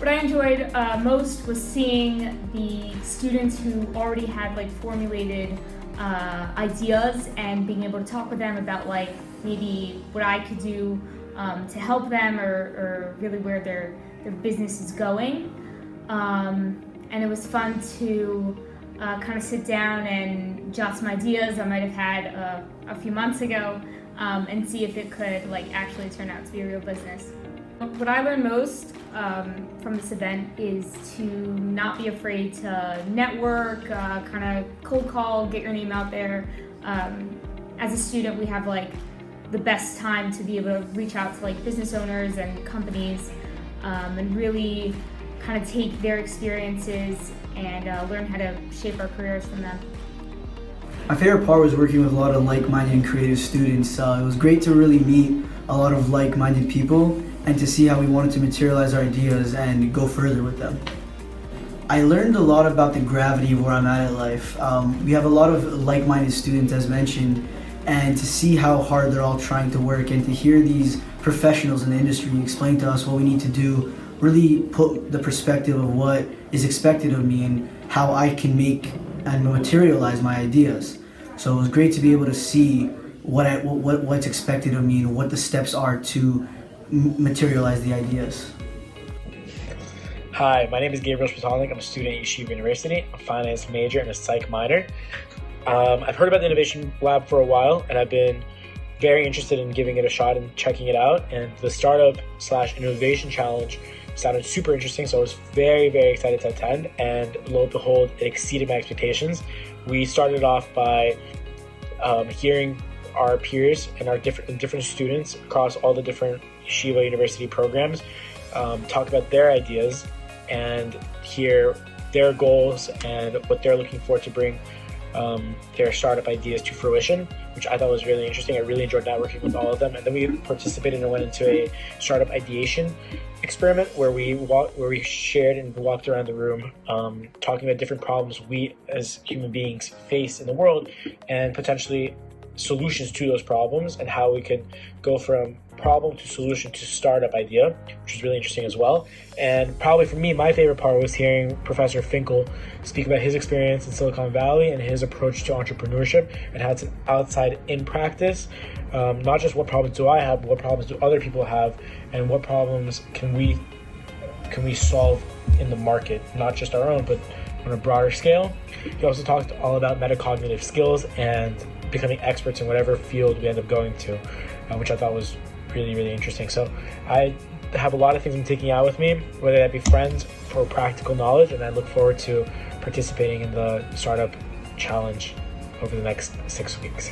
What I enjoyed most was seeing the students who already had like formulated ideas and being able to talk with them about like maybe what I could do to help them or really where their business is going. And it was fun to kind of sit down and jot some ideas I might have had a few months ago and see if it could like actually turn out to be a real business. What I learned most from this event is to not be afraid to network, kind of cold call, get your name out there. As a student, we have like the best time to be able to reach out to like business owners and companies and really kind of take their experiences and learn how to shape our careers from them. My favorite part was working with a lot of like-minded and creative students. It was great to really meet a lot of like-minded people and to see how we wanted to materialize our ideas and go further with them. I learned a lot about the gravity of where I'm at in life. We have a lot of like-minded students, as mentioned, and to see how hard they're all trying to work and to hear these professionals in the industry explain to us what we need to do really put the perspective of what is expected of me and how I can make and materialize my ideas. So it was great to be able to see what's expected of me and what the steps are to materialize the ideas. Hi, my name is Gabriel Spatalnik. I'm a student at Yeshiva University. I'm a finance major and a psych minor. I've heard about the Innovation Lab for a while, and I've been very interested in giving it a shot and checking it out. And the startup/innovation challenge sounded super interesting, so I was very, very excited to attend. And lo and behold, it exceeded my expectations. We started off by hearing our peers and our different students across all the different Yeshiva University programs talk about their ideas and hear their goals and what they're looking for to bring their startup ideas to fruition, which I thought was really interesting. I really enjoyed networking with all of them. And then we participated and went into a startup ideation experiment where we shared and walked around the room talking about different problems we as human beings face in the world and potentially solutions to those problems and how we can go from problem to solution to startup idea, which was really interesting as well. And probably for me, my favorite part was hearing Professor Finkel speak about his experience in Silicon Valley and his approach to entrepreneurship and how it's an outside in practice. Not just what problems do I have, but what problems do other people have, and what problems can we solve in the market, not just our own, but on a broader scale. He also talked all about metacognitive skills and becoming experts in whatever field we end up going to, which I thought was really, really interesting. So I have a lot of things I'm taking out with me, whether that be friends for practical knowledge, and I look forward to participating in the startup challenge over the next 6 weeks.